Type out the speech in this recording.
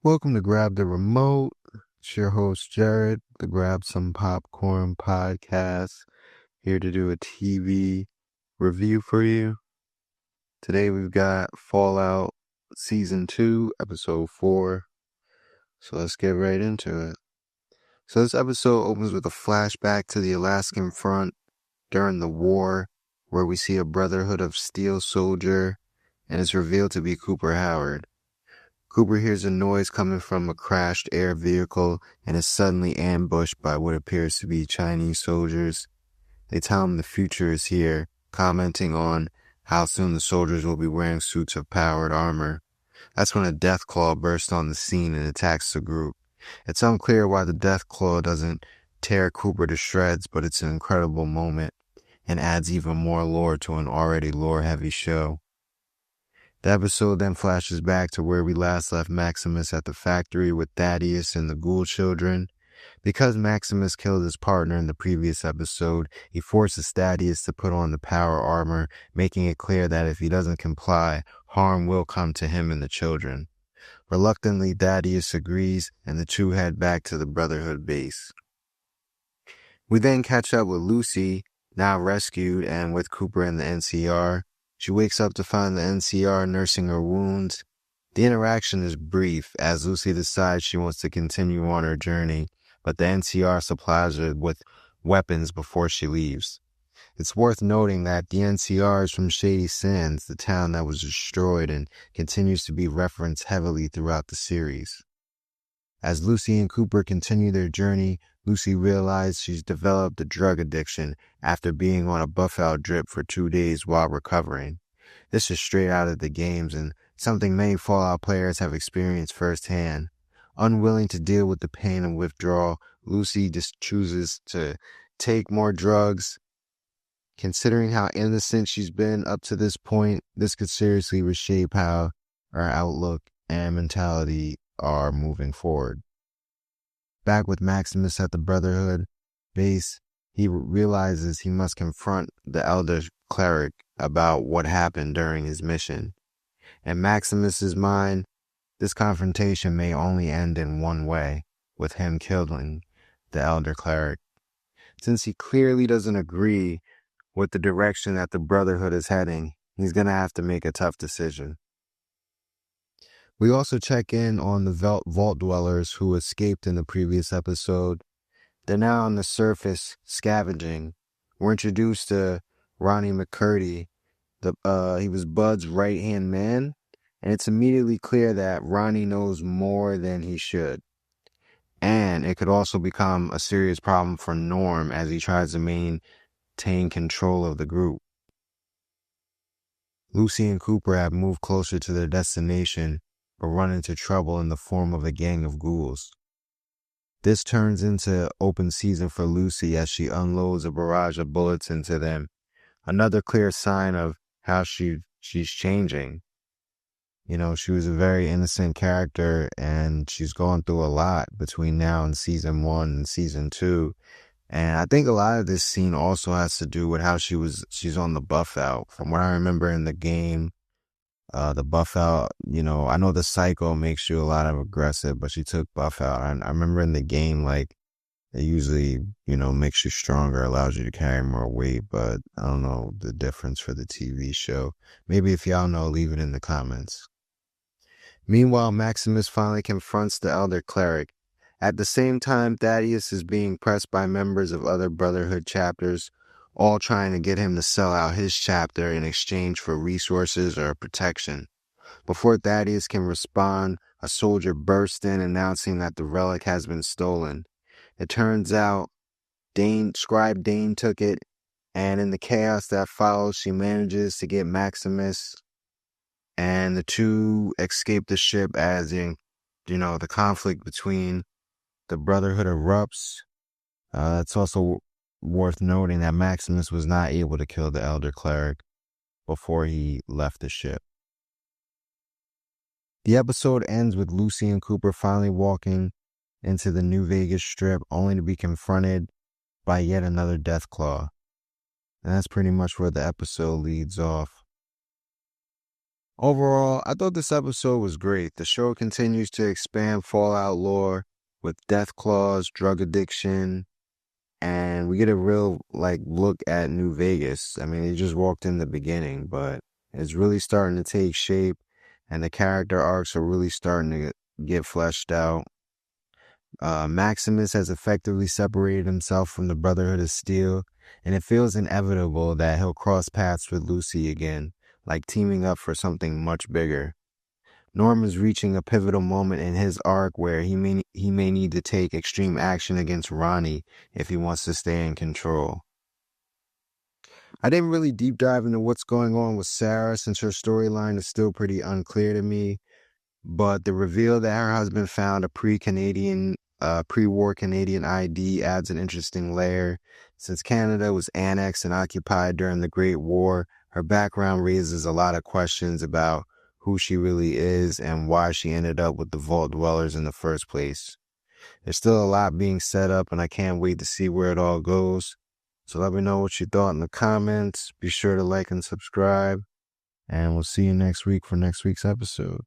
Welcome to Grab the Remote. It's your host, Jared, the Grab Some Popcorn podcast, here to do a TV review for you. Today we've got Fallout Season 2, Episode 4. So let's get right into it. So this episode opens with a flashback to the Alaskan front during the war, where we see a Brotherhood of Steel soldier, and it's revealed to be Cooper Howard. Cooper hears a noise coming from a crashed air vehicle and is suddenly ambushed by what appears to be Chinese soldiers. They tell him the future is here, commenting on how soon the soldiers will be wearing suits of powered armor. That's when a Deathclaw bursts on the scene and attacks the group. It's unclear why the Deathclaw doesn't tear Cooper to shreds, but it's an incredible moment and adds even more lore to an already lore-heavy show. The episode then flashes back to where we last left Maximus at the factory with Thaddeus and the Ghoul children. Because Maximus killed his partner in the previous episode, he forces Thaddeus to put on the power armor, making it clear that if he doesn't comply, harm will come to him and the children. Reluctantly, Thaddeus agrees, and the two head back to the Brotherhood base. We then catch up with Lucy, now rescued and with Cooper and the NCR. She wakes up to find the NCR nursing her wounds. The interaction is brief, as Lucy decides she wants to continue on her journey, but the NCR supplies her with weapons before she leaves. It's worth noting that the NCR is from Shady Sands, the town that was destroyed, and continues to be referenced heavily throughout the series. As Lucy and Cooper continue their journey, Lucy realizes she's developed a drug addiction after being on a Buff-Out drip for 2 days while recovering. This is straight out of the games and something many Fallout players have experienced firsthand. Unwilling to deal with the pain and withdrawal, Lucy just chooses to take more drugs. Considering how innocent she's been up to this point, this could seriously reshape how our outlook and mentality are moving forward. Back with Maximus at the Brotherhood base, he realizes he must confront the Elder Cleric about what happened during his mission. In Maximus's mind, this confrontation may only end in one way, with him killing the Elder Cleric. Since he clearly doesn't agree with the direction that the Brotherhood is heading, he's going to have to make a tough decision. We also check in on the vault dwellers who escaped in the previous episode. They're now on the surface scavenging. We're introduced to Ronnie McCurdy. He was Bud's right-hand man, and it's immediately clear that Ronnie knows more than he should. And it could also become a serious problem for Norm as he tries to maintain control of the group. Lucy and Cooper have moved closer to their destination, but run into trouble in the form of a gang of ghouls. This turns into open season for Lucy as she unloads a barrage of bullets into them. Another clear sign of how she's changing. You know, she was a very innocent character and she's gone through a lot between now and season 1 and season 2. And I think a lot of this scene also has to do with how she's on the Buff-Out. From what I remember in the game, the Buff-Out, you know, I know the Psycho makes you a lot of aggressive, but she took Buff-Out. I remember in the game, like, it usually, you know, makes you stronger, allows you to carry more weight, but I don't know the difference for the TV show. Maybe if y'all know, leave it in the comments. Meanwhile, Maximus finally confronts the Elder Cleric. At the same time, Thaddeus is being pressed by members of other Brotherhood chapters, all trying to get him to sell out his chapter in exchange for resources or protection. Before Thaddeus can respond, a soldier bursts in announcing that the relic has been stolen. It turns out Scribe Dane took it, and in the chaos that follows, she manages to get Maximus, and the two escape the ship as the conflict between the Brotherhood erupts. It's also worth noting that Maximus was not able to kill the Elder Cleric before he left the ship. The episode ends with Lucy and Cooper finally walking into the New Vegas Strip, only to be confronted by yet another Deathclaw. And that's pretty much where the episode leads off. Overall, I thought this episode was great. The show continues to expand Fallout lore with Deathclaws, drug addiction, and we get a real look at New Vegas. I mean, it just walked in the beginning, but it's really starting to take shape, and the character arcs are really starting to get fleshed out. Maximus has effectively separated himself from the Brotherhood of Steel, and it feels inevitable that he'll cross paths with Lucy again, like teaming up for something much bigger. Norm is reaching a pivotal moment in his arc where he may need to take extreme action against Ronnie if he wants to stay in control. I didn't really deep dive into what's going on with Sarah since her storyline is still pretty unclear to me, but the reveal that her husband found a pre-war Canadian ID adds an interesting layer. Since Canada was annexed and occupied during the Great War, her background raises a lot of questions about who she really is and why she ended up with the Vault Dwellers in the first place. There's still a lot being set up, and I can't wait to see where it all goes. So let me know what you thought in the comments. Be sure to like and subscribe, and we'll see you next week for next week's episode.